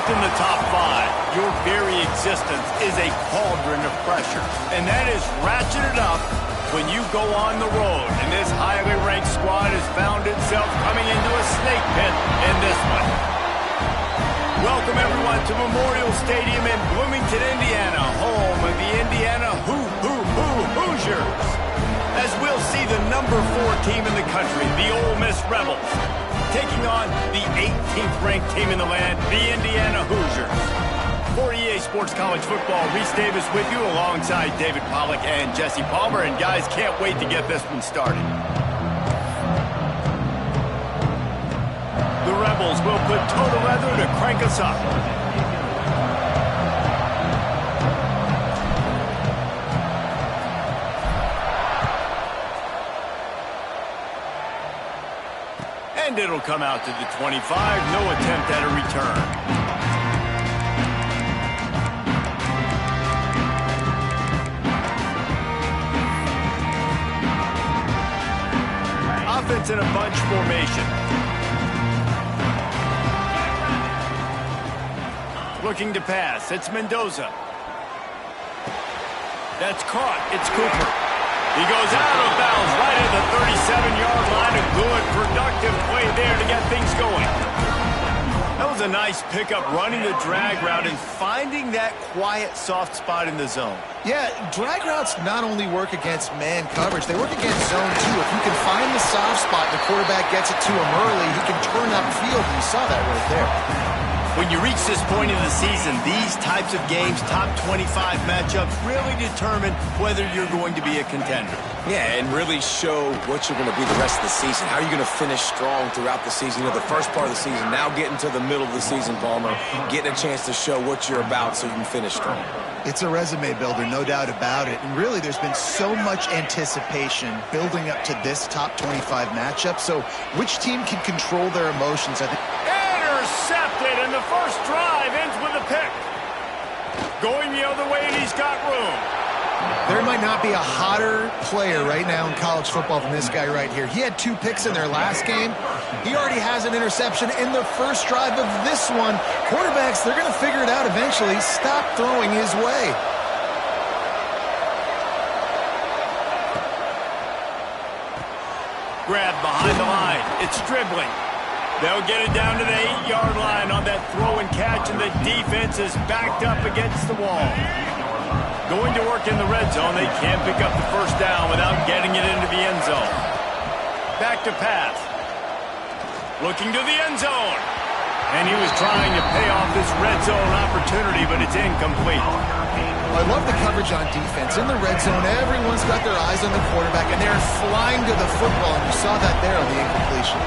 in the top 5, your very existence is a cauldron of pressure. And that is ratcheted up when you go on the road. And this highly ranked squad has found itself coming into a snake pit in this one. Welcome, everyone, to Memorial Stadium in Bloomington, Indiana, home of the Indiana Hoosiers. As we'll see the number 4 team in the country, the Ole Miss Rebels, taking on the 18th ranked team in the land, the Indiana Hoosiers. For EA Sports College Football, Reese Davis with you alongside David Pollack and Jesse Palmer. And guys, can't wait to get this one started. The Rebels will put total leather to crank us up. And it'll come out to the 25. No attempt at a return. Offense in a bunch formation. Looking to pass. It's Mendoza. That's caught. It's Cooper. He goes out of bounds right at the 37-yard line. A good, productive play there to get things going. That was a nice pickup, running the drag route and finding that quiet, soft spot in the zone. Yeah, drag routes not only work against man coverage, they work against zone too. If you can find the soft spot and the quarterback gets it to him early, he can turn upfield. You saw that right there. When you reach this point in the season, these types of games, top 25 matchups, really determine whether you're going to be a contender. Yeah, and really show what you're going to be the rest of the season. How are you going to finish strong throughout the season? You know, the first part of the season, now getting to the middle of the season, Palmer, getting a chance to show what you're about so you can finish strong. It's a resume builder, no doubt about it. And really, there's been so much anticipation building up to this top 25 matchup. So which team can control their emotions? I think. Intercepted, and the first drive ends with a pick. Going the other way, and he's got room. There might not be a hotter player right now in college football than this guy right here. He had 2 picks in their last game. He already has an interception in the first drive of this one. Quarterbacks, they're going to figure it out eventually. Stop throwing his way. Grab behind the line. It's dribbling. They'll get it down to the 8-yard line on that throw and catch, and the defense is backed up against the wall. Going to work in the red zone. They can't pick up the first down without getting it into the end zone. Back to pass. Looking to the end zone. And he was trying to pay off this red zone opportunity, but it's incomplete. I love the coverage on defense. In the red zone, everyone's got their eyes on the quarterback, and they're flying to the football, and you saw that there on the incompletion.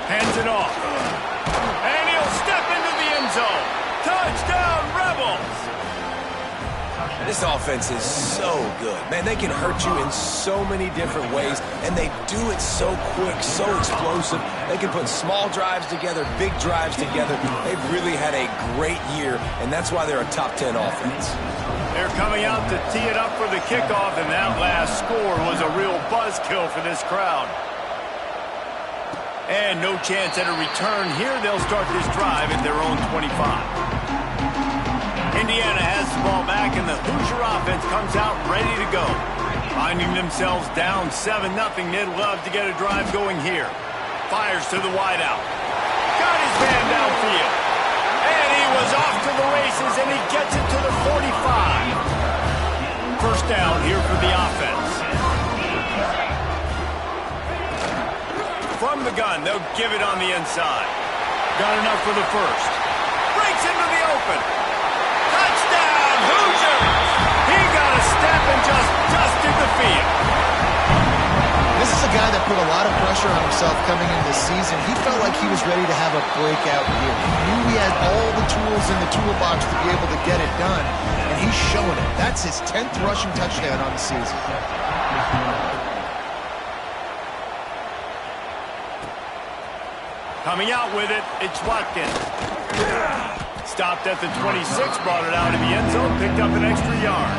Hands it off. And he'll step into the end zone. Touchdown, Rebels! This offense is so good. Man, they can hurt you in so many different ways, and they do it so quick, so explosive. They can put small drives together, big drives together. They've really had a great year, and that's why they're a top 10 offense. They're coming out to tee it up for the kickoff, and that last score was a real buzzkill for this crowd. And no chance at a return here. They'll start this drive at their own 25. Indiana has the ball back, and the Hoosier offense comes out ready to go. Finding themselves down 7-0, they'd love to get a drive going here. Fires to the wideout. Got his man downfield. And he was off to the races, and he gets it to the 45. First down here for the offense. From the gun, they'll give it on the inside. Got enough for the first. Breaks into the open. Touchdown, Hoosiers! He got a step and just dusted the field. This is a guy that put a lot of pressure on himself coming into the season. He felt like he was ready to have a breakout year. He knew he had all the tools in the toolbox to be able to get it done, and he's showing it. That's his 10th rushing touchdown on the season. Coming out with it, it's Watkins. Stopped at the 26, brought it out of the end zone, picked up an extra yard.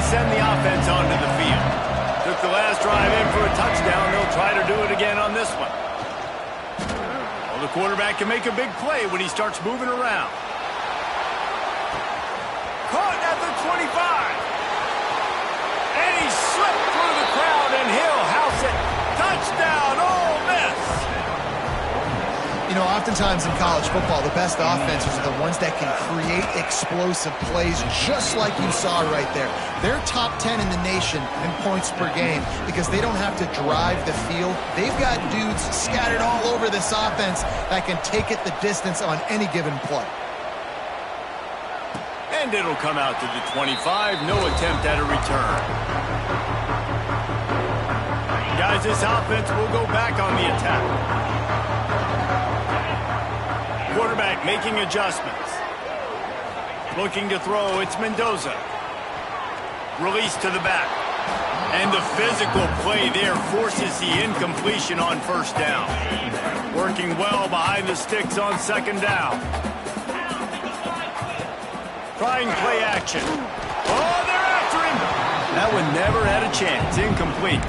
send the offense onto the field. Took the last drive in for a touchdown. They'll try to do it again on this one. Well, the quarterback can make a big play when he starts moving around. Caught at the 25. And he slipped through the crowd, and he'll house it. Touchdown, Ole Miss. You know, oftentimes in college football, the best offenses are the ones that can create explosive plays, just like you saw right there. They're top 10 in the nation in points per game because they don't have to drive the field. They've got dudes scattered all over this offense that can take it the distance on any given play. And it'll come out to the 25. No attempt at a return. Guys, this offense will go back on the attack. Quarterback making adjustments. Looking to throw, it's Mendoza. Release to the back. And the physical play there forces the incompletion on first down. Working well behind the sticks on second down. Trying play action. Oh, they're after him. That one never had a chance. Incomplete.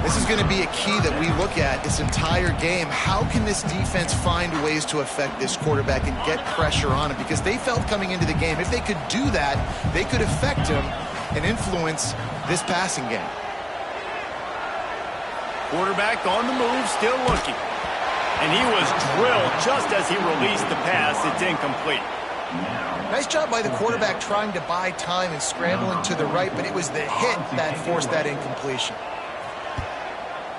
This is going to be a key that we look at this entire game. How can this defense find ways to affect this quarterback and get pressure on him? Because they felt coming into the game, if they could do that, they could affect him and influence this passing game. Quarterback on the move, still looking. And he was drilled just as he released the pass. It's incomplete. Nice job by the quarterback trying to buy time and scrambling to the right, but it was the hit that forced that incompletion.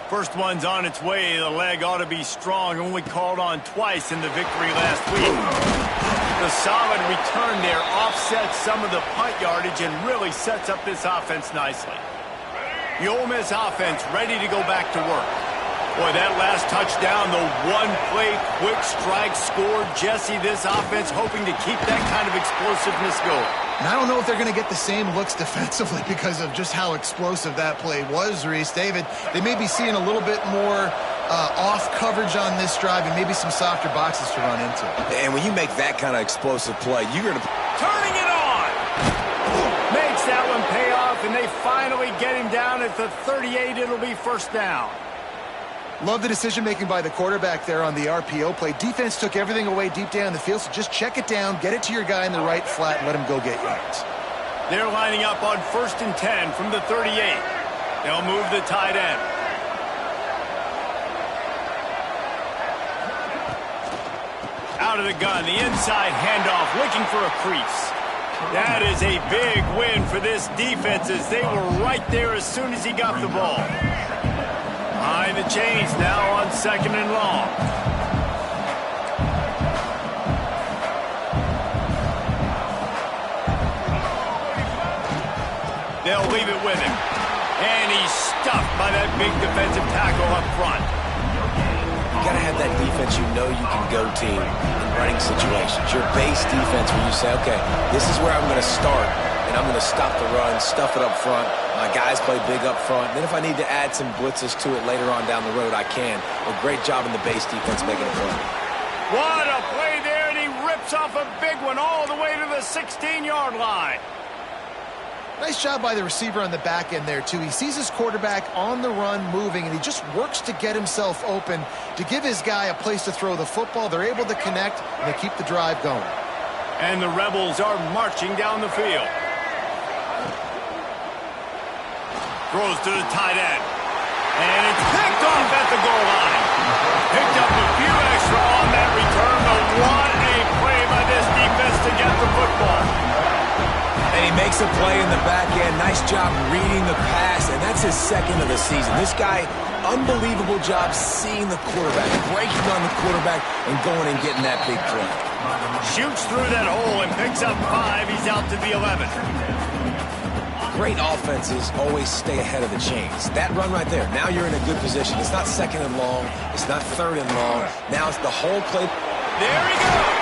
First one's on its way. The leg ought to be strong. Only called on twice in the victory last week. The solid return there offsets some of the punt yardage and really sets up this offense nicely. The Ole Miss offense ready to go back to work. Boy, that last touchdown, the one-play quick strike scored. Jesse, this offense hoping to keep that kind of explosiveness going. And I don't know if they're going to get the same looks defensively because of just how explosive that play was, Reese. David, they may be seeing a little bit more off coverage on this drive and maybe some softer boxes to run into. And when you make that kind of explosive play, you're going to... Turning it on! Makes that one pay off, and they finally get him down at the 38. It'll be first down. Love the decision-making by the quarterback there on the RPO play. Defense took everything away deep down the field, so just check it down, get it to your guy in the right flat, and let him go get yards. They're lining up on 1st and 10 from the 38. They'll move the tight end. Out of the gun, the inside handoff, looking for a crease. That is a big win for this defense as they were right there as soon as he got the ball. Behind the chains now on 2nd and long. They'll leave it with him. And he's stuffed by that big defensive tackle up front. You got to have that defense you know you can go team in running situations. Your base defense where you say, okay, this is where I'm going to start, and I'm going to stop the run, stuff it up front. My guys play big up front. Then if I need to add some blitzes to it later on down the road, I can. A great job in the base defense making a play. What a play there, and he rips off a big one all the way to the 16-yard line. Nice job by the receiver on the back end there, too. He sees his quarterback on the run moving, and he just works to get himself open to give his guy a place to throw the football. They're able to connect, and they keep the drive going. And the Rebels are marching down the field. Throws to the tight end. And it's picked off at the goal line. Picked up a few extra on that return, but what a play by this defense to get the football. And he makes a play in the back end. Nice job reading the pass, and that's his second of the season. This guy, unbelievable job seeing the quarterback, breaking on the quarterback, and going and getting that big play. Shoots through that hole and picks up 5. He's out to the 11. Great offenses always stay ahead of the chains. That run right there, now you're in a good position. It's not 2nd and long. It's not 3rd and long. Now it's the whole play. There he goes.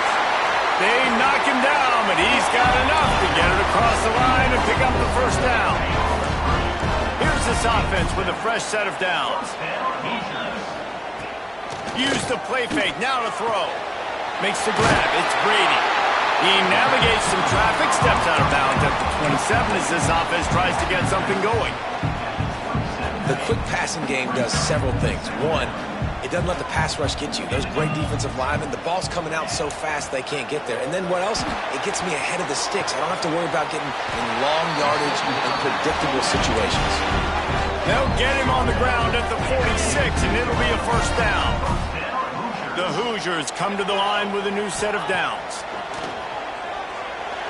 They knock him down, but he's got enough to get it across the line and pick up the first down. Here's this offense with a fresh set of downs. Use the play fake, now to throw. Makes the grab, it's Brady. He navigates some traffic, steps out of bounds at the as this offense tries to get something going. The quick passing game does several things. One, it doesn't let the pass rush get you. Those great defensive linemen, the ball's coming out so fast they can't get there. And then what else? It gets me ahead of the sticks. I don't have to worry about getting in long yardage and predictable situations. They'll get him on the ground at the 46, and it'll be a first down. The Hoosiers come to the line with a new set of downs.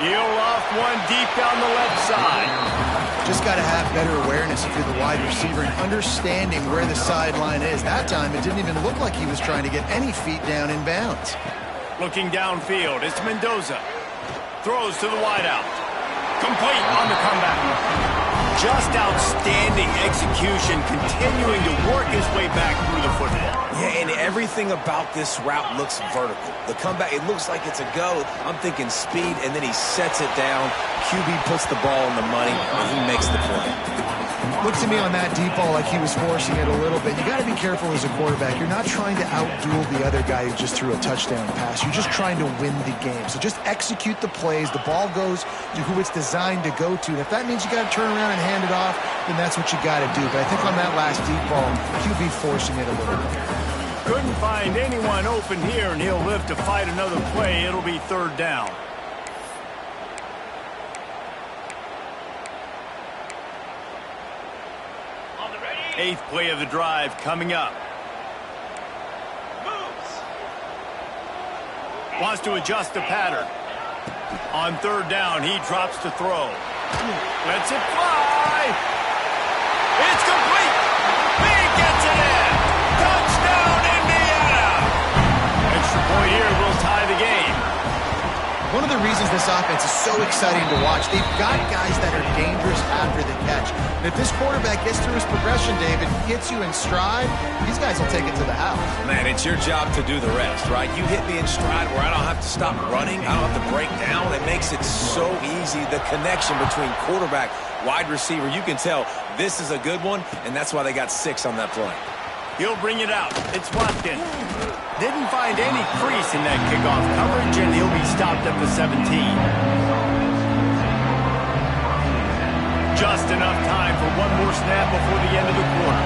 He'll loft one deep down the left side. Just got to have better awareness if you're the wide receiver and understanding where the sideline is. That time, it didn't even look like he was trying to get any feet down in bounds. Looking downfield, it's Mendoza. Throws to the wideout. Complete on the comeback. Just outstanding execution, continuing to work his way back through the football. Yeah, and everything about this route looks vertical. The comeback, it looks like it's a go. I'm thinking speed, and then he sets it down. QB puts the ball in the money, and he makes the play. Looked to me on that deep ball like he was forcing it a little bit. You got to be careful as a quarterback. You're not trying to outduel the other guy who just threw a touchdown pass. You're just trying to win the game. So just execute the plays. The ball goes to who it's designed to go to. And if that means you got to turn around and hand it off, then that's what you got to do. But I think on that last deep ball, QB forcing it a little bit. Couldn't find anyone open here, and he'll live to fight another play. It'll be third down. Eighth play of the drive coming up. Wants to adjust the pattern. On third down, he drops to throw. Lets it fly. It's complete. He gets it in. Touchdown, Indiana. Extra point here will tie the game. One of the reasons this offense is so exciting to watch, they've got guys that are dangerous after the catch. And if this quarterback gets through his progression, David, gets you in stride, these guys will take it to the house. Man, it's your job to do the rest, right? You hit me in stride where I don't have to stop running. I don't have to break down. It makes it so easy. The connection between quarterback, wide receiver, you can tell this is a good one, and that's why they got 6 on that play. He'll bring it out. It's Watkins. Didn't find any crease in that kickoff coverage, and he'll be stopped at the 17. Just enough time for one more snap before the end of the quarter.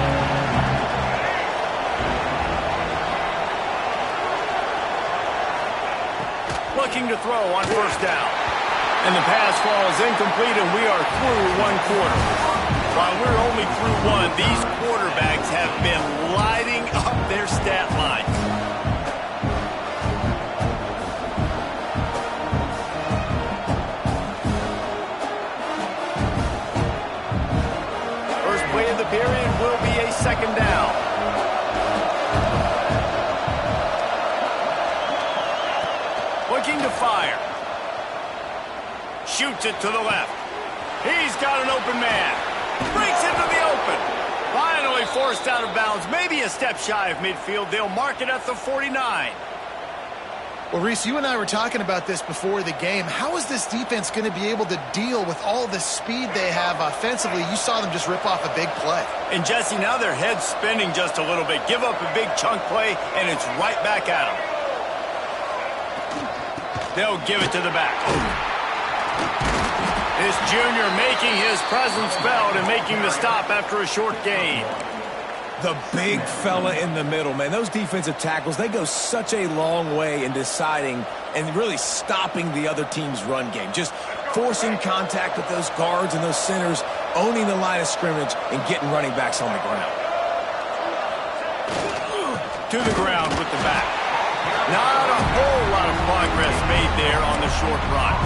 Looking to throw on first down. And the pass falls incomplete, and we are through one quarter. While we're only through one, these quarterbacks have been lighting up their stat lines. First play of the period will be a second down. Looking to fire. Shoots it to the left. He's got an open man. Breaks into the open. Finally forced out of bounds. Maybe a step shy of midfield. They'll mark it at the 49. Well, Reese, you and I were talking about this before the game. How is this defense going to be able to deal with all the speed they have offensively? You saw them just rip off a big play. And, Jesse, now their head's spinning just a little bit. Give up a big chunk play, and it's right back at them. They'll give it to the back. This junior making his presence felt and making the stop after a short gain. The big fella in the middle, man. Those defensive tackles, they go such a long way in deciding and really stopping the other team's run game. Just forcing contact with those guards and those centers, owning the line of scrimmage, and getting running backs on the ground. To the ground with the back. Not a whole lot of progress made there on the short run.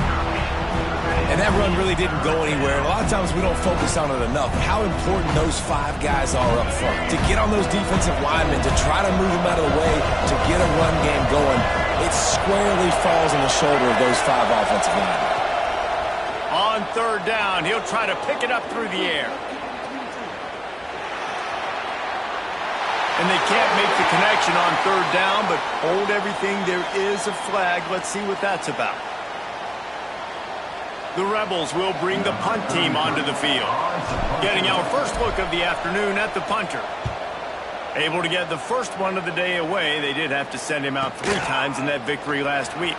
And that run really didn't go anywhere. And a lot of times we don't focus on it enough. How important those 5 guys are up front. To get on those defensive linemen, to try to move them out of the way, to get a run game going, it squarely falls on the shoulder of those 5 offensive linemen. On third down, he'll try to pick it up through the air. And they can't make the connection on third down, but hold everything. There is a flag. Let's see what that's about. The Rebels will bring the punt team onto the field. Getting our first look of the afternoon at the punter. Able to get the first one of the day away. They did have to send him out 3 times in that victory last week.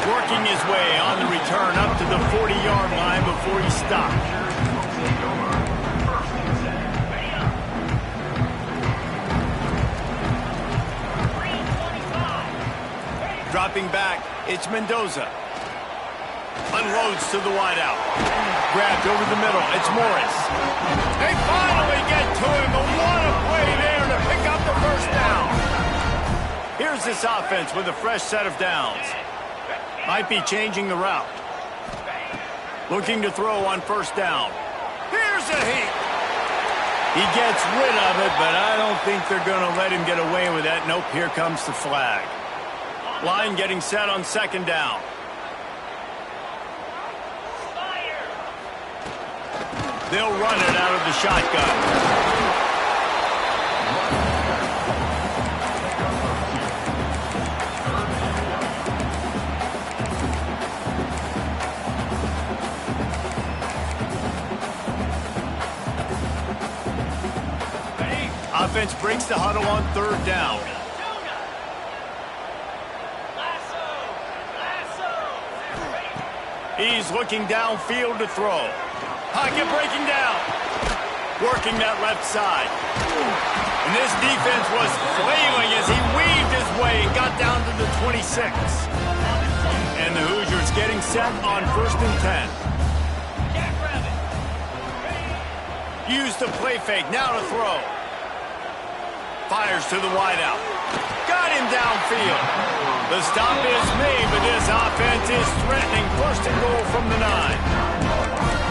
Working his way on the return up to the 40-yard line before before he stopped. Dropping back, it's Mendoza. Unloads to the wideout. Grabbed over the middle, it's Morris. They finally get to him, but what a play there to pick up the first down. Here's this offense with a fresh set of downs. Might be changing the route. Looking to throw on first down. Here's a heat. He gets rid of it, but I don't think they're going to let him get away with that. Nope, here comes the flag. Line getting set on second down. They'll run it out of the shotgun. Offense breaks the huddle on third down. He's looking downfield to throw. Pocket breaking down. Working that left side. And this defense was flailing as he weaved his way and got down to the 26. And the Hoosiers getting set on 1st and 10. Use the play fake, now to throw. Fires to the wideout. Got him downfield. The stop is made, but this offense is threatening 1st and goal from the 9.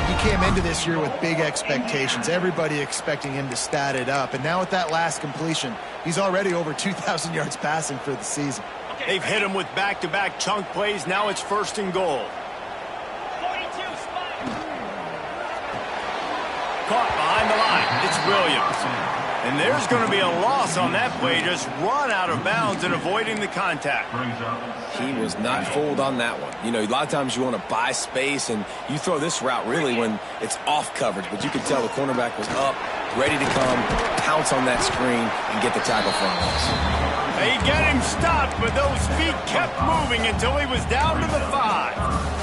He came into this year with big expectations. Everybody expecting him to stat it up. And now with that last completion, he's already over 2,000 yards passing for the season. They've hit him with back-to-back chunk plays. Now it's 1st and goal. Caught behind the line. It's Williams. And there's going to be a loss on that play. Just run out of bounds and avoiding the contact. He was not fooled on that one. You know, a lot of times you want to buy space, and you throw this route really when it's off coverage. But you could tell the cornerback was up, ready to come, pounce on that screen, and get the tackle for a loss. They get him stopped, but those feet kept moving until he was down to the 5.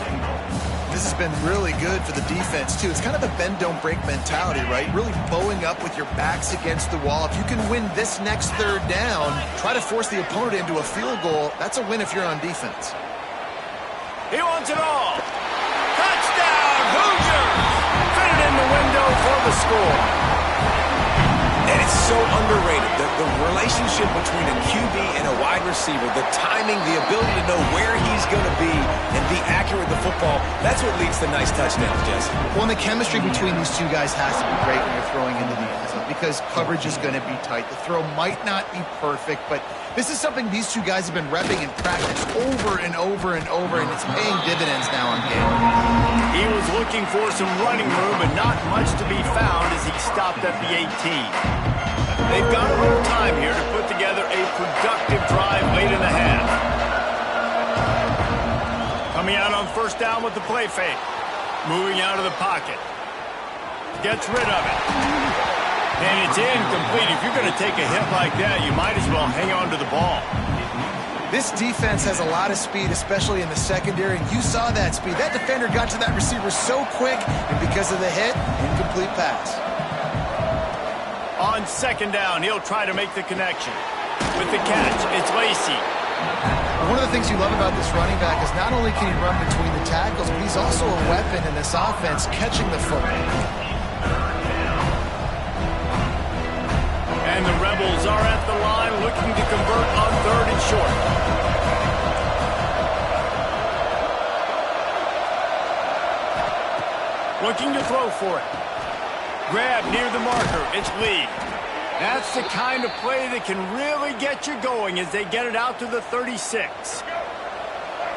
This has been really good for the defense, too. It's kind of a bend-don't-break mentality, right? Really bowing up with your backs against the wall. If you can win this next third down, try to force the opponent into a field goal, that's a win if you're on defense. He wants it all. Touchdown, Hoosiers! Fit it in the window for the score. And it's so underrated. The relationship between a QB and a wide receiver, the timing, the ability to know where he's going to be and be accurate with the football, that's what leads to nice touchdowns, Jesse. Well, and the chemistry between these two guys has to be great when you're throwing into the end zone because coverage is going to be tight. The throw might not be perfect, but this is something these two guys have been repping in practice over and over and over, and it's paying dividends now on game. He was looking for some running room, but not much to be found as he stopped at the 18. They've got a little time here to put together a productive drive late in the half. Coming out on first down with the play fake. Moving out of the pocket. Gets rid of it. And it's incomplete. If you're going to take a hit like that, you might as well hang on to the ball. This defense has a lot of speed, especially in the secondary, and you saw that speed. That defender got to that receiver so quick, and because of the hit, incomplete pass. On second down, he'll try to make the connection. With the catch, it's Lacey. One of the things you love about this running back is not only can he run between the tackles, but he's also a weapon in this offense, catching the football. And the Rebels are at the line looking to convert on 3rd and short. Looking to throw for it. Grab near the marker. It's Lee. That's the kind of play that can really get you going as they get it out to the 36.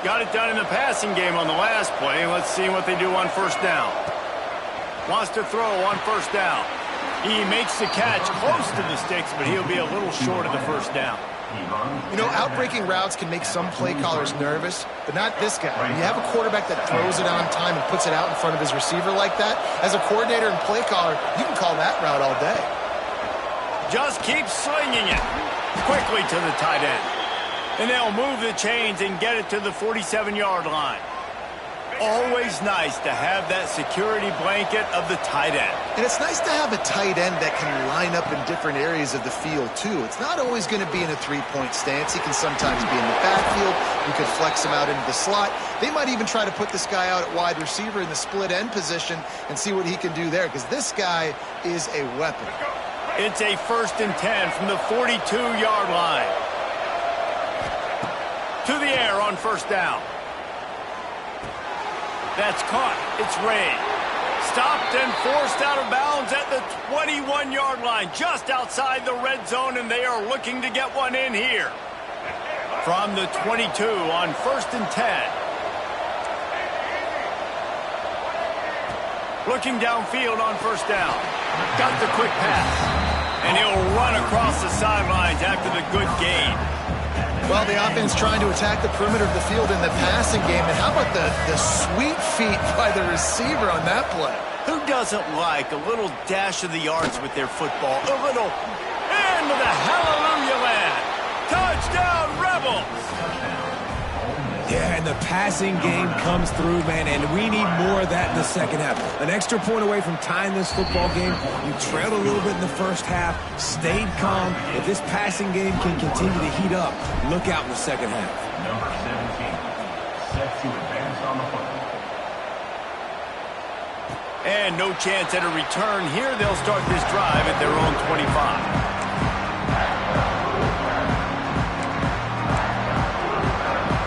Got it done in the passing game on the last play. Let's see what they do on first down. Wants to throw on first down. He makes the catch close to the sticks, but he'll be a little short of the first down. You know, out-breaking routes can make some play callers nervous, but not this guy. When you have a quarterback that throws it on time and puts it out in front of his receiver like that, as a coordinator and play caller, you can call that route all day. Just keep slinging it quickly to the tight end. And they'll move the chains and get it to the 47-yard line. always nice to have that security blanket of the tight end. And it's nice to have a tight end that can line up in different areas of the field, too. It's not always going to be in a three-point stance. He can sometimes be in the backfield. You could flex him out into the slot. They might even try to put this guy out at wide receiver in the split end position and see what he can do there, because this guy is a weapon. It's a 1st and 10 from the 42-yard line. To the air on 1st down. That's caught. It's Ray. Stopped and forced out of bounds at the 21-yard line, just outside the red zone, and they are looking to get one in here. From the 22 on 1st and 10. Looking downfield on 1st down. Got the quick pass. And he'll run across the sidelines after the good gain. Well, the offense trying to attack the perimeter of the field in the passing game. And how about the sweet feet by the receiver on that play? Who doesn't like a little dash of the yards with their football? A little into the hallelujah land. Touchdown, Rebels! Yeah, and the passing game comes through, man, and we need more of that in the second half. An extra point away from tying this football game. You trailed a little bit in the first half, stayed calm. If this passing game can continue to heat up, look out in the second half. Number 17, set to advance on the football. And no chance at a return here. They'll start this drive at their own 25.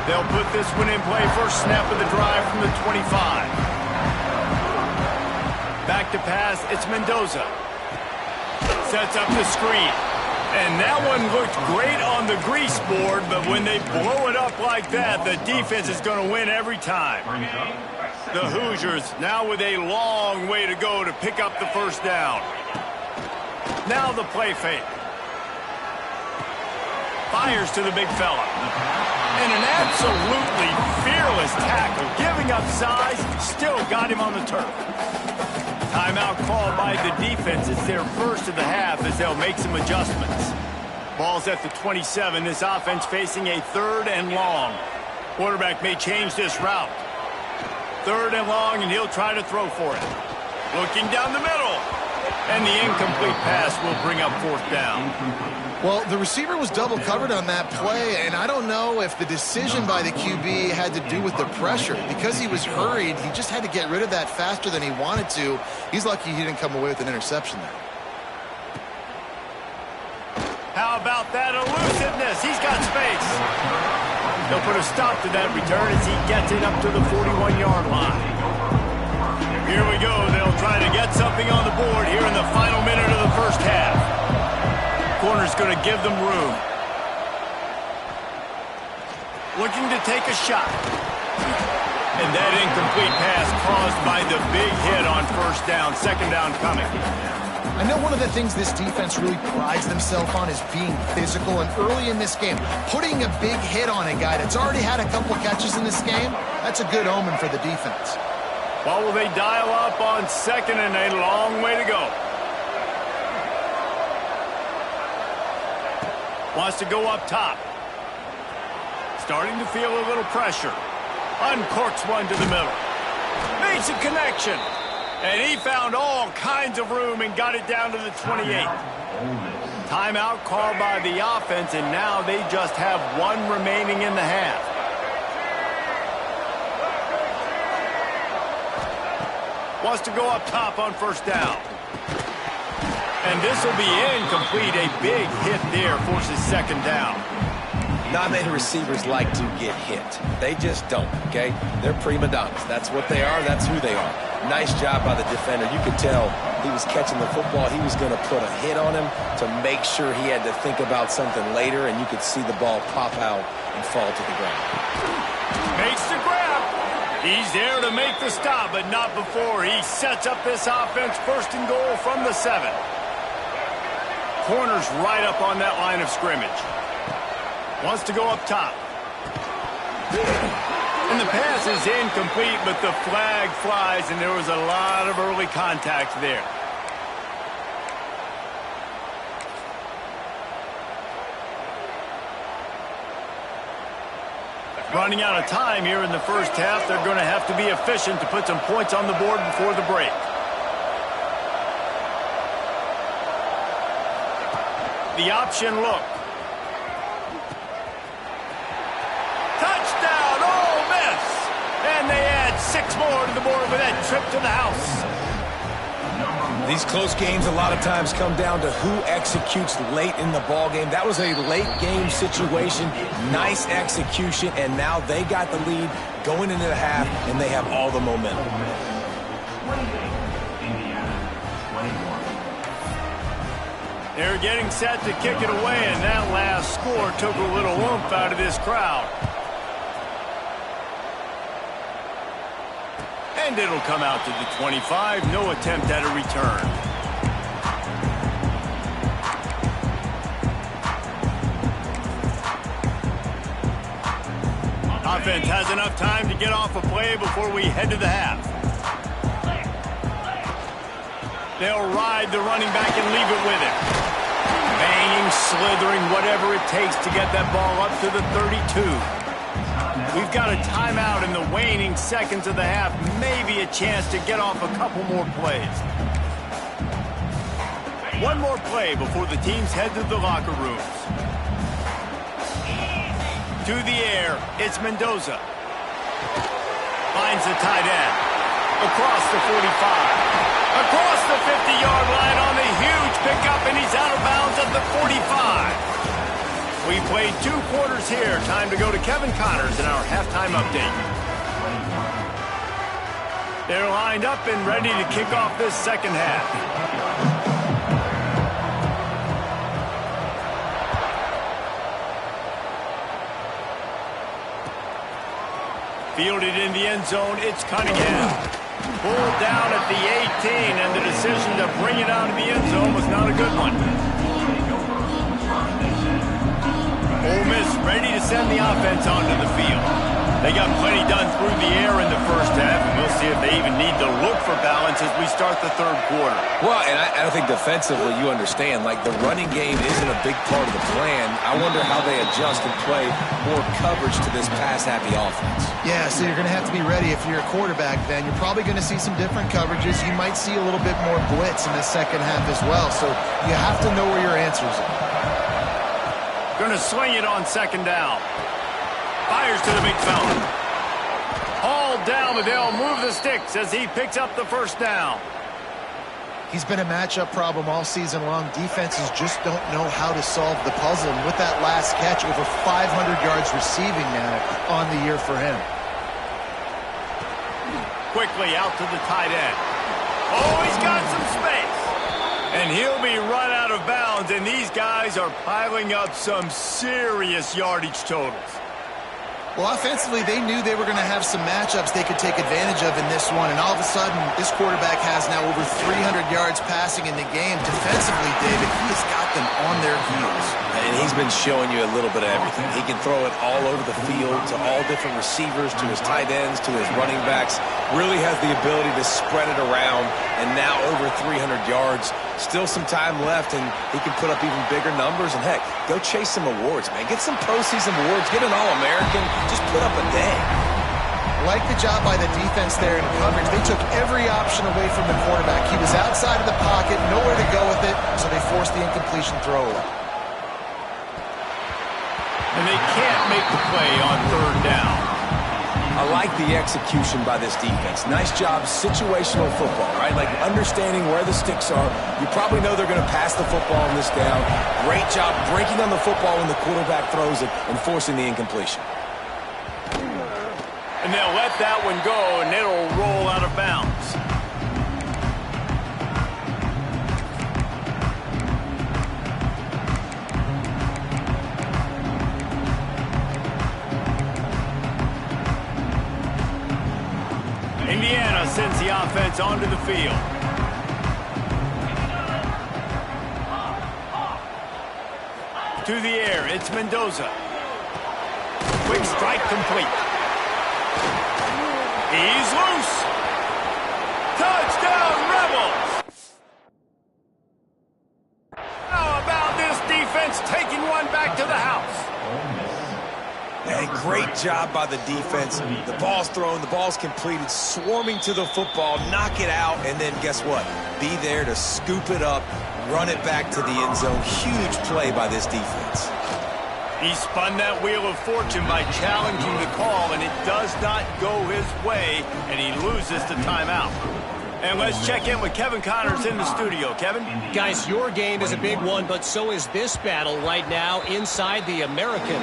They'll put this one in play. First snap of the drive from the 25. Back to pass. It's Mendoza. Sets up the screen. And that one looked great on the grease board, but when they blow it up like that, the defense is going to win every time. The Hoosiers now with a long way to go to pick up the first down. Now the play fake. Fires to the big fella. And an absolutely fearless tackle, giving up size, still got him on the turf. Timeout called by the defense. It's their first of the half as they'll make some adjustments. Ball's at the 27. This offense facing a 3rd and long. Quarterback may change this route. 3rd and long, and he'll try to throw for it. Looking down the middle. And the incomplete pass will bring up 4th down. Well, the receiver was double covered on that play, and I don't know if the decision by the QB had to do with the pressure. Because he was hurried, he just had to get rid of that faster than he wanted to. He's lucky he didn't come away with an interception there. How about that elusiveness? He's got space. They'll put a stop to that return as he gets it up to the 41-yard line. Here we go. They'll try to get something on the board here in the final minute of the first half. Corner's going to give them room. Looking to take a shot. And that incomplete pass caused by the big hit on 1st down. 2nd down coming. I know one of the things this defense really prides themselves on is being physical. And early in this game, putting a big hit on a guy that's already had a couple catches in this game, that's a good omen for the defense. Well, will they dial up on 2nd and a long way to go? Wants to go up top. Starting to feel a little pressure. Uncorks one to the middle. Makes a connection. And he found all kinds of room and got it down to the 28. Timeout called by the offense, and now they just have one remaining in the half. Wants to go up top on 1st down. And this will be incomplete. A big hit there forces 2nd down. Not many receivers like to get hit. They just don't, okay? They're prima donnas. That's what they are. That's who they are. Nice job by the defender. You could tell he was catching the football. He was going to put a hit on him to make sure he had to think about something later, and you could see the ball pop out and fall to the ground. Makes the grab. He's there to make the stop, but not before he sets up this offense. 1st and goal from the 7. Corner's right up on that line of scrimmage. Wants to go up top. And the pass is incomplete, but the flag flies, and there was a lot of early contact there. Running out of time here in the first half. They're going to have to be efficient to put some points on the board before the break. The option look. Touchdown, Ole Miss! And they add 6 more to the board with that trip to the house. These close games a lot of times come down to who executes late in the ball game. That was a late game situation, nice execution, and now they got the lead going into the half, and they have all the momentum. They're getting set to kick it away, and that last score took a little oomph out of this crowd. And it'll come out to the 25. No attempt at a return. Offense has enough time to get off a play before we head to the half. They'll ride the running back and leave it with him. Banging, slithering, whatever it takes to get that ball up to the 32. We've got a timeout in the waning seconds of the half. Maybe a chance to get off a couple more plays. One more play before the teams head to the locker rooms. To the air, it's Mendoza. Finds the tight end. Across the 45. Across the 50-yard line on the huge pickup, and he's out of bounds at the 45. We played 2 quarters here. Time to go to Kevin Connors in our halftime update. They're lined up and ready to kick off this second half. Fielded in the end zone, it's Cunningham. Pulled down at the 18, and the decision to bring it out of the end zone was not a good one. Ole Miss ready to send the offense onto the field. They got plenty done through the air in the first half, and we'll see if they even need to look for balance as we start the third quarter. Well, and I think defensively, you understand, like the running game isn't a big part of the plan. I wonder how they adjust and play more coverage to this pass-happy offense. Yeah, so you're going to have to be ready if you're a quarterback then. You're probably going to see some different coverages. You might see a little bit more blitz in the second half as well, so you have to know where your answers are. Going to swing it on second down. Fires to the big fella. Hauled down, but they'll move the sticks as he picks up the first down. He's been a matchup problem all season long. Defenses just don't know how to solve the puzzle. And with that last catch, over 500 yards receiving now on the year for him. Quickly out to the tight end. Oh, he's got some space. And he'll be run out of bounds, and these guys are piling up some serious yardage totals. Well, offensively, they knew they were going to have some matchups they could take advantage of in this one, and all of a sudden, this quarterback has now over 300 yards passing in the game. Defensively, David, he has got them on their heels. And he's been showing you a little bit of everything. He can throw it all over the field to all different receivers, to his tight ends, to his running backs. Really has the ability to spread it around, and now over 300 yards. Still some time left, and he can put up even bigger numbers. And, heck, go chase some awards, man. Get some postseason awards. Get an All-American. Just put up a day. Like the job by the defense there in coverage. They took every option away from the quarterback. He was outside of the pocket, nowhere to go with it, so they forced the incompletion throw away. And they can't make the play on third down. I like the execution by this defense. Nice job, situational football, right? Like understanding where the sticks are. You probably know they're going to pass the football on this down. Great job breaking on the football when the quarterback throws it and forcing the incompletion. And they'll let that one go, and it'll roll out of bounds. Indiana sends the offense onto the field. To the air, it's Mendoza. Quick strike complete. He's loose. Touchdown, Rebels! How about this defense taking one back to the house? Hey, Great job by the defense. The ball's thrown, the ball's completed, swarming to the football, knock it out, and then guess what? Be there to scoop it up, run it back to the end zone. Huge play by this defense. He spun that wheel of fortune by challenging the call, and it does not go his way, and he loses the timeout. And let's check in with Kevin Connors in the studio. Kevin? Guys, your game is a big one, but so is this battle right now inside the American.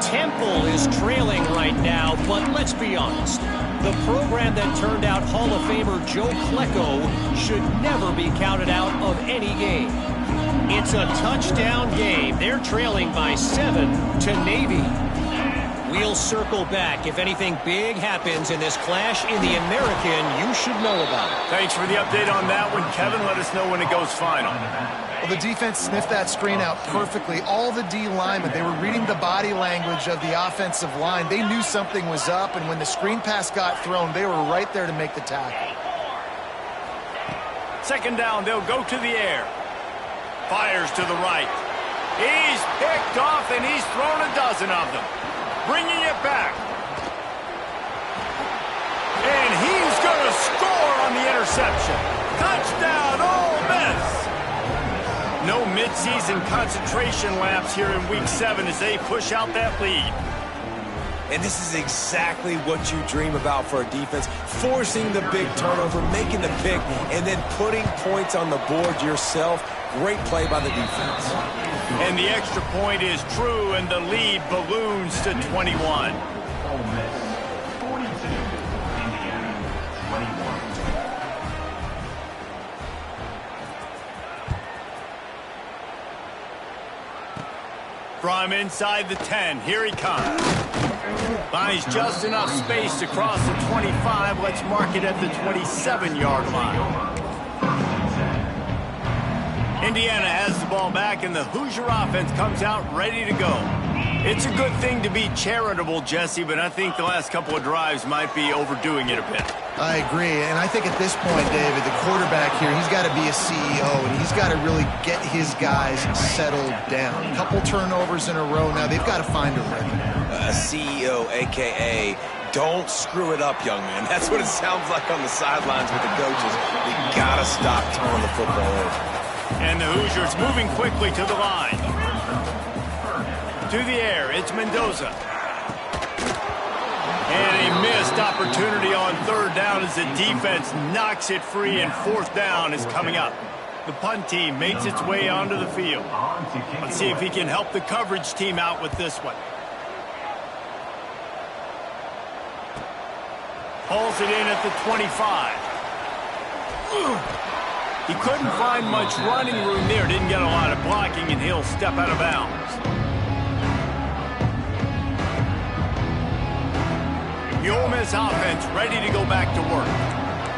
Temple is trailing right now, but let's be honest. The program that turned out Hall of Famer Joe Klecko should never be counted out of any game. It's a touchdown game. They're trailing by 7 to Navy. We'll circle back. If anything big happens in this clash in the American, you should know about it. Thanks for the update on that one, Kevin. Let us know when it goes final. Well, the defense sniffed that screen out perfectly. All the D linemen, they were reading the body language of the offensive line. They knew something was up, and when the screen pass got thrown, they were right there to make the tackle. Second down, they'll go to the air. Fires to the right. He's picked off, and he's thrown a dozen of them. Bringing it back. And he's going to score on the interception. Touchdown, Ole Miss. No midseason concentration laps here in Week 7 as they push out that lead. And this is exactly what you dream about for a defense. Forcing the big turnover, making the pick, and then putting points on the board yourself. Great play by the defense. And the extra point is true, and the lead balloons to 21. Ole Miss 42, Indiana 21. From inside the 10, here he comes. Finds just enough space to cross the 25. Let's mark it at the 27-yard line. Indiana has the ball back, and the Hoosier offense comes out ready to go. It's a good thing to be charitable, Jesse, but I think the last couple of drives might be overdoing it a bit. I agree, and I think at this point, David, the quarterback here, he's got to be a CEO, and he's got to really get his guys settled down. A couple turnovers in a row now. They've got to find a rhythm. A CEO, a.k.a. don't screw it up, young man. That's what it sounds like on the sidelines with the coaches. You got to stop turning the football over. And the Hoosiers moving quickly to the line. To the air, it's Mendoza. And a missed opportunity on third down as the defense knocks it free, and fourth down is coming up. The punt team makes its way onto the field. Let's see if he can help the coverage team out with this one. Pulls it in at the 25. He couldn't find much running room there. Didn't get a lot of blocking, and he'll step out of bounds. The Ole Miss offense ready to go back to work.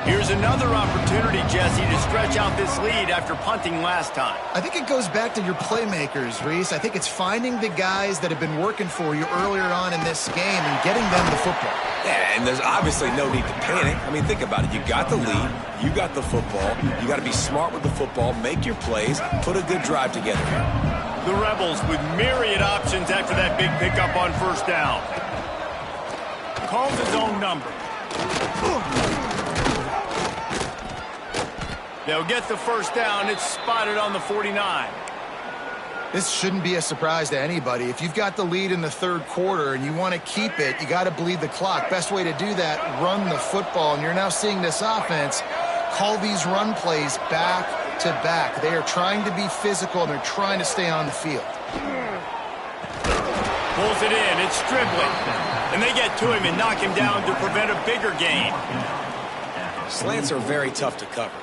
Here's another opportunity, Jesse, to stretch out this lead after punting last time. I think it goes back to your playmakers, Reese. I think it's finding the guys that have been working for you earlier on in this game and getting them the football. Yeah, and there's obviously no need to panic. I mean, think about it. You got the lead. You got the football. You got to be smart with the football, make your plays, put a good drive together. The Rebels with myriad options after that big pickup on first down. Calls his own number. They'll get the first down. It's spotted on the 49. This shouldn't be a surprise to anybody. If you've got the lead in the third quarter and you want to keep it, you got to bleed the clock. Best way to do that, run the football. And you're now seeing this offense call these run plays back to back. They are trying to be physical, and they're trying to stay on the field. Pulls it in. It's Stribley. And they get to him and knock him down to prevent a bigger gain. Slants are very tough to cover,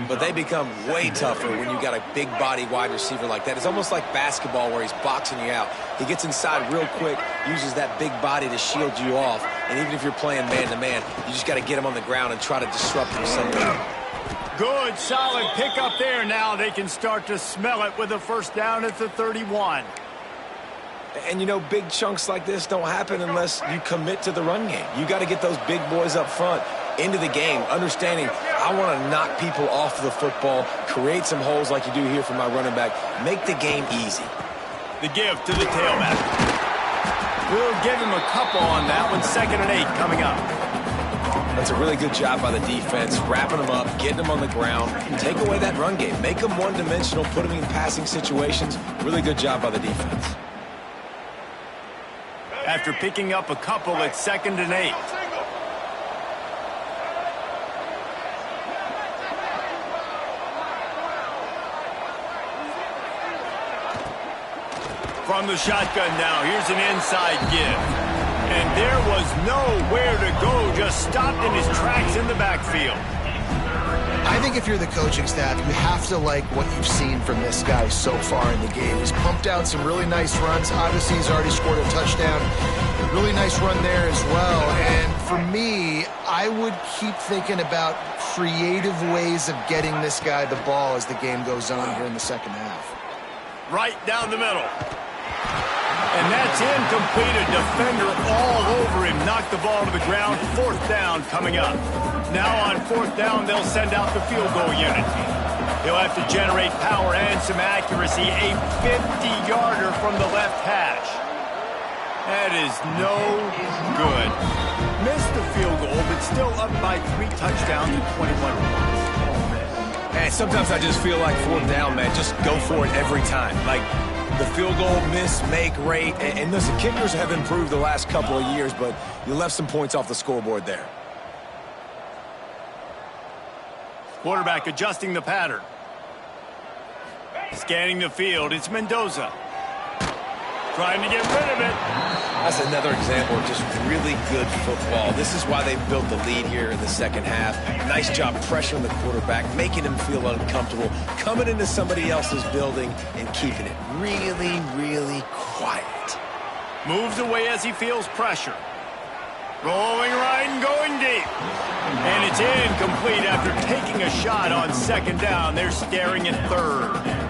but they become way tougher when you got a big body wide receiver like that. It's almost like basketball where he's boxing you out. He gets inside real quick, uses that big body to shield you off, and even if you're playing man-to-man, you just got to get him on the ground and try to disrupt him somewhere. Good, solid pickup there. Now they can start to smell it with a first down at the 31. And, you know, big chunks like this don't happen unless you commit to the run game. You got to get those big boys up front into the game, understanding I want to knock people off the football, create some holes like you do here for my running back, make the game easy. The give to the tailback. We'll give him a couple on that one. 2nd and 8 coming up. That's a really good job by the defense, wrapping them up, getting them on the ground. Take away that run game. Make them one-dimensional, put them in passing situations. Really good job by the defense. After picking up a couple, it's 2nd and 8. From the shotgun now, here's an inside give. And there was nowhere to go, just stopped in his tracks in the backfield. I think if you're the coaching staff, you have to like what you've seen from this guy so far in the game. He's pumped out some really nice runs. Obviously, he's already scored a touchdown. Really nice run there as well. And for me, I would keep thinking about creative ways of getting this guy the ball as the game goes on here in the second half. Right down the middle. And that's incomplete. A defender all over him. Knocked the ball to the ground. 4th down coming up. Now on 4th down, they'll send out the field goal unit. He'll have to generate power and some accuracy. A 50-yarder from the left hash. That is no good. Missed the field goal, but still up by 3 touchdowns and 21 points. And sometimes I just feel like 4th down, man. Just go for it every time. Like, the field goal miss, make rate. And listen, kickers have improved the last couple of years, but you left some points off the scoreboard there. Quarterback adjusting the pattern. Scanning the field, it's Mendoza. Trying to get rid of it. That's another example of just really good football. This is why they built the lead here in the second half. Nice job pressuring the quarterback, making him feel uncomfortable, coming into somebody else's building and keeping it really, really quiet. Moves away as he feels pressure. Rolling right and going deep. And it's incomplete after taking a shot on 2nd down. They're staring at 3rd.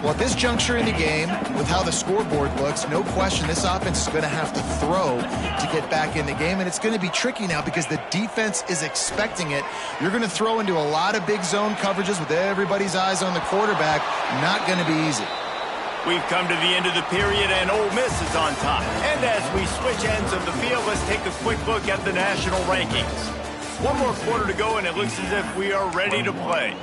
Well, at this juncture in the game, with how the scoreboard looks, no question this offense is going to have to throw to get back in the game, and it's going to be tricky now because the defense is expecting it. You're going to throw into a lot of big zone coverages with everybody's eyes on the quarterback. Not going to be easy. We've come to the end of the period, and Ole Miss is on top. And as we switch ends of the field, let's take a quick look at the national rankings. One more quarter to go, and it looks as if we are ready to play.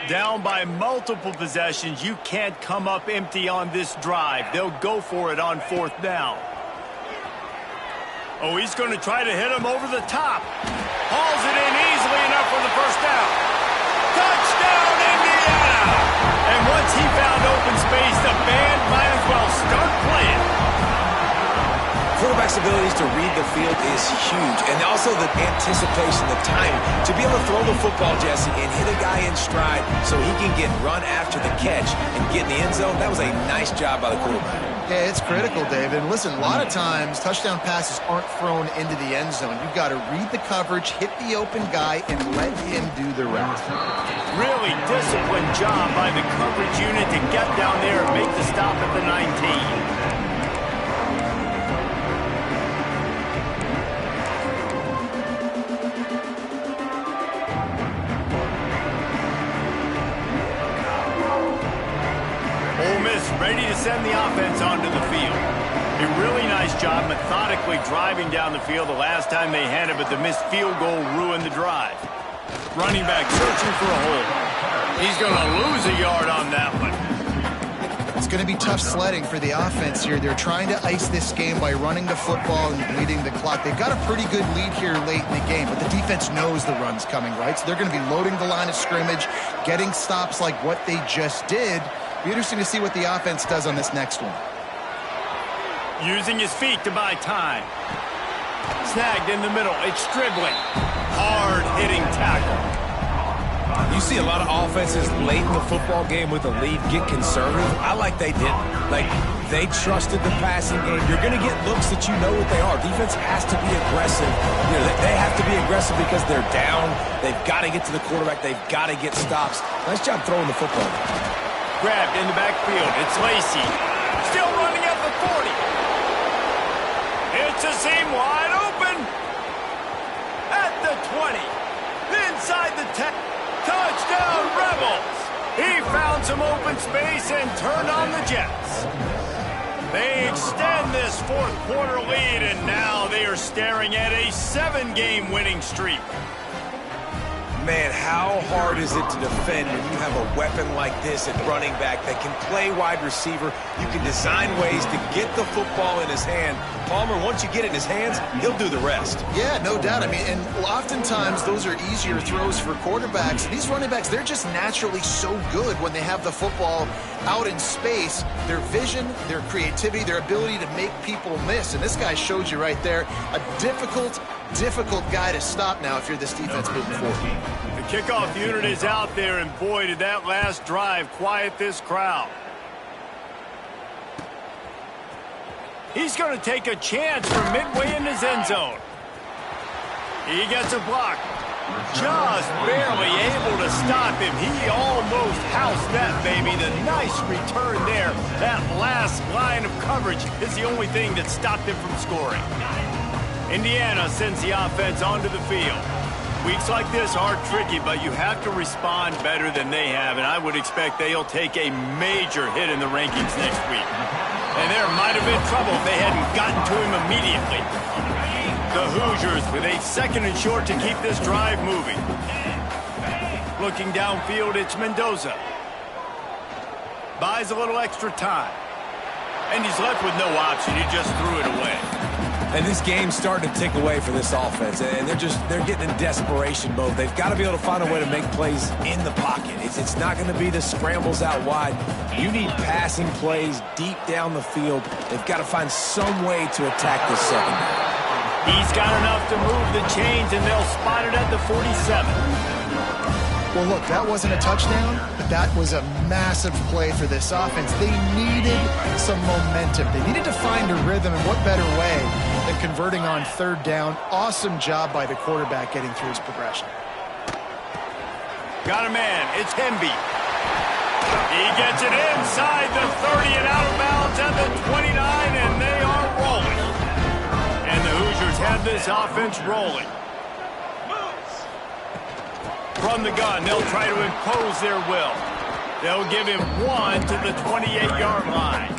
Down by multiple possessions, you can't come up empty on this drive. They'll go for it on 4th down. Oh, he's going to try to hit him over the top. Hauls it in easily enough for the 1st down. Touchdown, Indiana! And once he found open space, the band might as well start playing. Quarterback's abilities to read the field is huge, and also the anticipation, the time to be able to throw the football, Jesse, and hit a guy in stride so he can get run after the catch and get in the end zone. That was a nice job by the quarterback. Yeah, it's critical, David. And listen, a lot of times touchdown passes aren't thrown into the end zone. You've got to read the coverage, hit the open guy, and let him do the rest. Really disciplined job by the coverage unit to get down there and make the stop at the 19. Ready to send the offense onto the field. A really nice job methodically driving down the field the last time they had it, but the missed field goal ruined the drive. Running back searching for a hole. He's going to lose a yard on that one. It's going to be tough sledding for the offense here. They're trying to ice this game by running the football and bleeding the clock. They've got a pretty good lead here late in the game, but the defense knows the run's coming, right? So they're going to be loading the line of scrimmage, getting stops like what they just did. Be interesting to see what the offense does on this next one. Using his feet to buy time. Snagged in the middle. It's dribbling. Hard-hitting tackle. You see a lot of offenses late in the football game with a lead get conservative. I like they didn't. Like, they trusted the passing game. You're going to get looks that you know what they are. Defense has to be aggressive. You know, they have to be aggressive because they're down. They've got to get to the quarterback. They've got to get stops. Nice job throwing the football. Grabbed in the backfield. It's Lacey. Still running at the 40. It's a seam wide open. At the 20. Inside the 10. Touchdown, Rebels. He found some open space and turned on the Jets. They extend this fourth quarter lead, and now they are staring at a 7-game winning streak. Man, how hard is it to defend when you have a weapon like this at running back that can play wide receiver? You can design ways to get the football in his hand. Palmer, once you get it in his hands, he'll do the rest. Yeah, no doubt. I mean, and oftentimes those are easier throws for quarterbacks. These running backs, they're just naturally so good when they have the football out in space. Their vision, their creativity, their ability to make people miss. And this guy showed you right there, a difficult guy to stop now if you're this defense moving forward. The kickoff unit is out there, and boy, did that last drive quiet this crowd. He's going to take a chance from midway in his end zone. He gets a block. Just barely able to stop him. He almost housed that baby. The nice return there. That last line of coverage is the only thing that stopped him from scoring. Indiana sends the offense onto the field. Weeks like this are tricky, but you have to respond better than they have, and I would expect they'll take a major hit in the rankings next week. And there might have been trouble if they hadn't gotten to him immediately. The Hoosiers with a 2nd and short to keep this drive moving. Looking downfield, it's Mendoza. Buys a little extra time. And he's left with no option. He just threw it away. And this game's starting to tick away for this offense, and they're getting in desperation mode. They've got to be able to find a way to make plays in the pocket. It's not going to be the scrambles out wide. You need passing plays deep down the field. They've got to find some way to attack this secondary. He's got enough to move the chains, and they'll spot it at the 47. Well, look, that wasn't a touchdown, but that was a massive play for this offense. They needed some momentum. They needed to find a rhythm, and what better way than converting on 3rd down. Awesome job by the quarterback getting through his progression. Got a man. It's Hemby. He gets it inside the 30 and out of bounds at the 29, and they are rolling. And the Hoosiers have this offense rolling. From the gun, they'll try to impose their will. They'll give him 1 to the 28-yard line.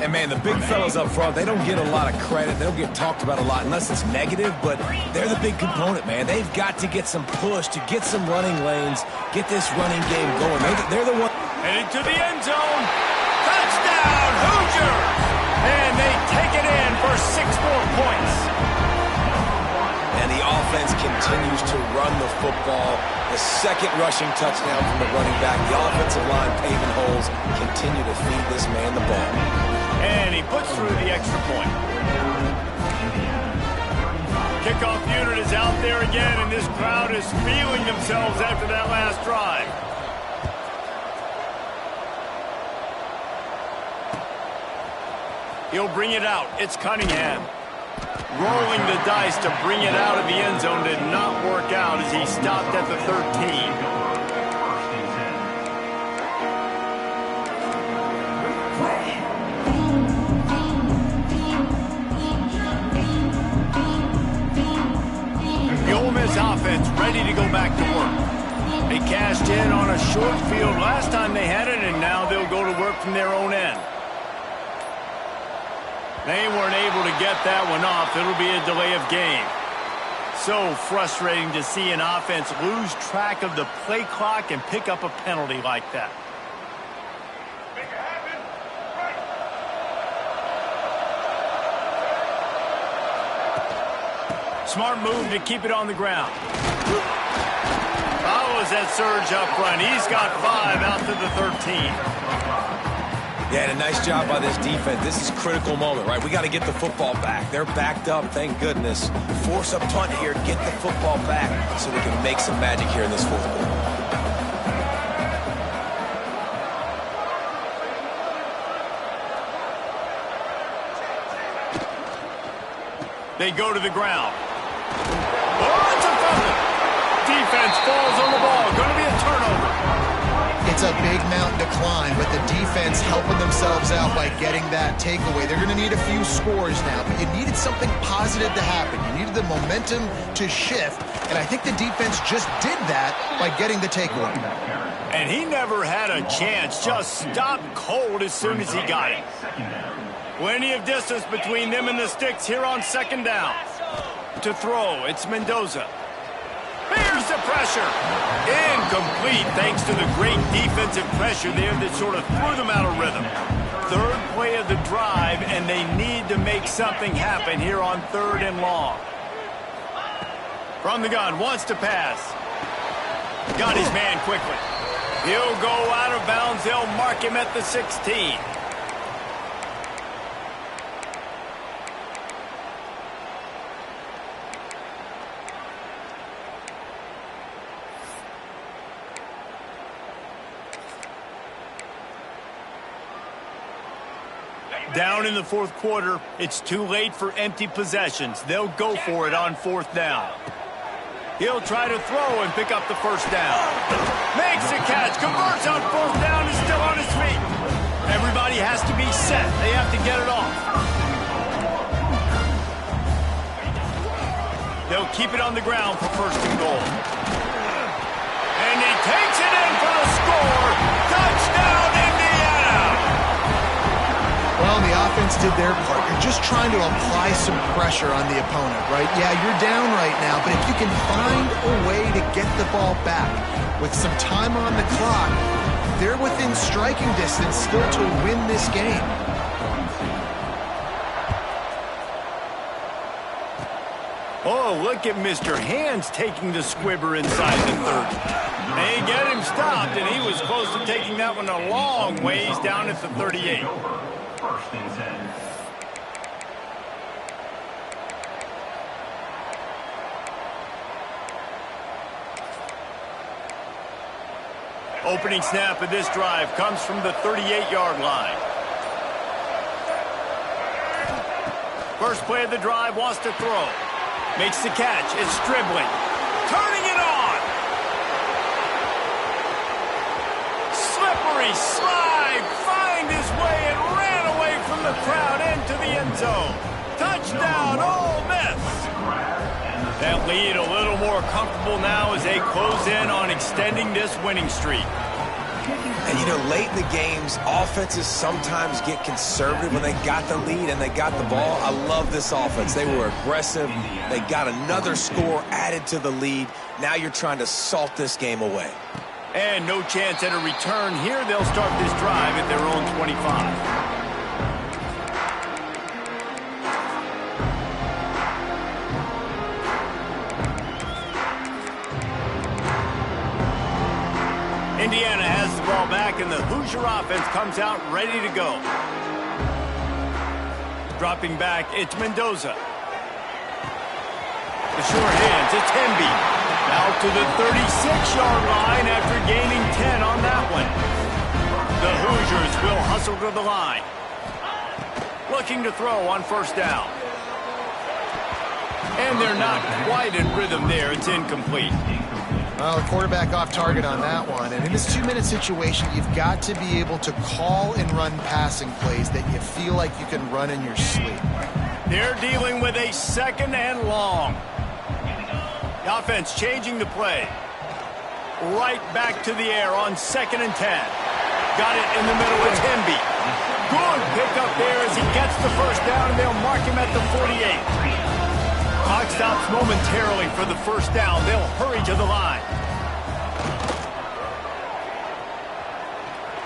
And, man, the big fellas up front, they don't get a lot of credit. They don't get talked about a lot unless it's negative, but they're the big component, man. They've got to get some push, to get some running lanes, get this running game going. They're the one. Headed to the end zone. Touchdown, Hoosiers! And they take it in for 6 more points. And the offense continues to run the football. The 2nd rushing touchdown from the running back. The offensive line paving holes. Continue to feed this man the ball. And he puts through the extra point. Kickoff unit is out there again, and this crowd is feeling themselves after that last drive. He'll bring it out. It's Cunningham. Rolling the dice to bring it out of the end zone did not work out as he stopped at the 13. The Ole Miss offense ready to go back to work. They cashed in on a short field last time they had it, and now they'll go to work from their own end. They weren't able to get that one off. It'll be a delay of game. So frustrating to see an offense lose track of the play clock and pick up a penalty like that. Smart move to keep it on the ground. Follows that surge up front. He's got 5 out to the 13. Yeah, and a nice job by this defense. This is a critical moment, right? We got to get the football back. They're backed up, thank goodness. Force a punt here, get the football back so we can make some magic here in this 4th quarter. They go to the ground. Oh, it's a fumble. Defense falls on the ball. Going to be a turnover. If It's a big mountain to climb, but the defense helping themselves out by getting that takeaway. They're going to need a few scores now, but you needed something positive to happen. You needed the momentum to shift, and I think the defense just did that by getting the takeaway. And he never had a chance, just stopped cold as soon as he got it. Plenty of distance between them and the sticks here on second down. To throw, it's Mendoza. Here's the pressure. Incomplete thanks to the great defensive pressure there that sort of threw them out of rhythm. Third play of the drive, and they need to make something happen here on 3rd and long. From the gun, wants to pass. Got his man quickly. He'll go out of bounds. They'll mark him at the 16. Down in the 4th quarter, it's too late for empty possessions. They'll go for it on 4th down. He'll try to throw and pick up the 1st down. Makes the catch, converts on 4th down, is still on his feet. Everybody has to be set. They have to get it off. They'll keep it on the ground for 1st and goal. And he takes it in for the score. Touchdown, Indiana! Well, the offense did their part. You're just trying to apply some pressure on the opponent, right? Yeah, you're down right now, but if you can find a way to get the ball back with some time on the clock, they're within striking distance still to win this game. Oh, look at Mr. Hands taking the squibber inside the 30. They get him stopped, and he was close to taking that one a long ways down at the 38. 1st and 10. Opening snap of this drive comes from the 38-yard line. First play of the drive, wants to throw. Makes the catch. It's Stribling. Turning it on. Slippery slide. Find his way and ran away from the crowd into the end zone. Touchdown, Ole Miss. That lead a little more comfortable now as they close in on extending this winning streak. And, you know, late in the games, offenses sometimes get conservative when they got the lead and they got the ball. I love this offense. They were aggressive. They got another score added to the lead. Now you're trying to salt this game away. And no chance at a return here. They'll start this drive at their own 25. Indiana has the ball back, and the Hoosier offense comes out ready to go. Dropping back, it's Mendoza. The short hands, it's Hemby. Out to the 36-yard line after gaining 10 on that one. The Hoosiers will hustle to the line. Looking to throw on 1st down. And they're not quite in rhythm there. It's incomplete. Well, the quarterback off target on that one. And in this 2-minute situation, you've got to be able to call and run passing plays that you feel like you can run in your sleep. They're dealing with a 2nd and long. The offense changing the play. Right back to the air on 2nd and 10. Got it in the middle. It's Hemby. Good pickup there as he gets the 1st down, and they'll mark him at the 48. Clock stops momentarily for the 1st down. They'll hurry to the line.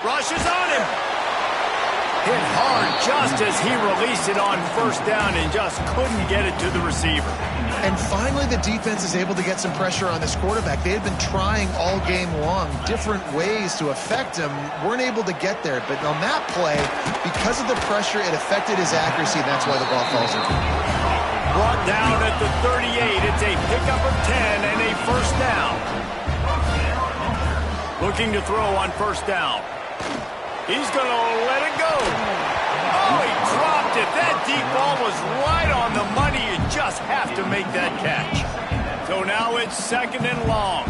Rushes on him. Hit hard just as he released it on 1st down and just couldn't get it to the receiver. And finally, the defense is able to get some pressure on this quarterback. They had been trying all game long different ways to affect him. Weren't able to get there. But on that play, because of the pressure, it affected his accuracy, and that's why the ball falls in. Brought down at the 38. It's a pickup of 10 and a 1st down. Looking to throw on 1st down. He's going to let it go. Oh, he dropped it. That deep ball was right on the money. You just have to make that catch. So now it's 2nd and long.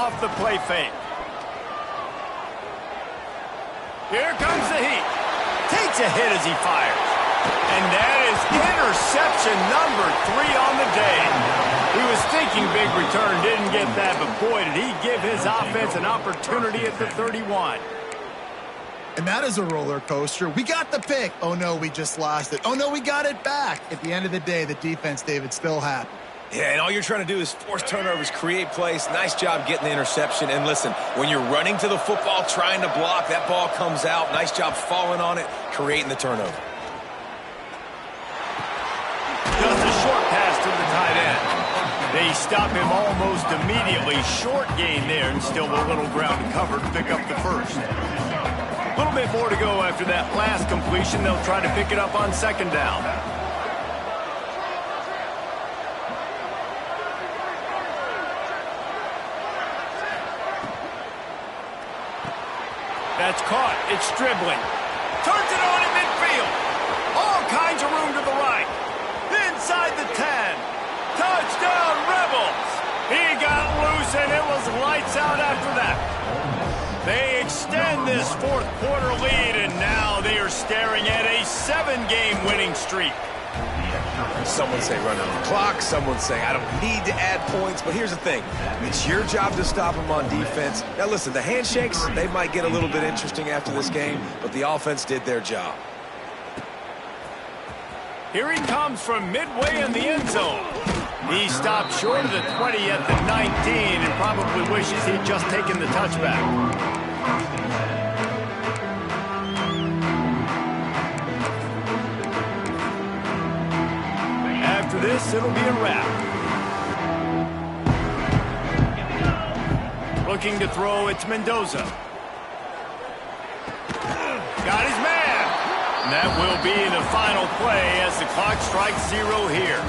off the play fake. Here comes the heat. Takes a hit as he fires. And that is interception number 3 on the day. He was thinking big return, didn't get that, but boy, did he give his offense an opportunity at the 31. And that is a roller coaster. We got the pick. Oh, no, we just lost it. Oh, no, we got it back. At the end of the day, the defense, David, still happy. Yeah, and all you're trying to do is force turnovers, create plays. Nice job getting the interception. And listen, when you're running to the football, trying to block, that ball comes out. Nice job falling on it, creating the turnover. Just a short pass to the tight end. They stop him almost immediately. Short gain there, and still a little ground covered to pick up the first. A little bit more to go after that last completion. They'll try to pick it up on second down. That's caught. It's dribbling. Turns it on in midfield. All kinds of room to the right. Inside the 10. Touchdown, Rebels. He got loose, and it was lights out after that. They extend this fourth quarter lead, and now they are staring at a 7-game winning streak. Someone say run out the clock. Someone say I don't need to add points. But here's the thing. It's your job to stop them on defense. Now, listen, the handshakes, they might get a little bit interesting after this game, but the offense did their job. Here he comes from midway in the end zone. He stopped short of the 20 at the 19 and probably wishes he'd just taken the touchback. After this, it'll be a wrap. Looking to throw, it's Mendoza. Got his man. And that will be the final play as the clock strikes 0 here.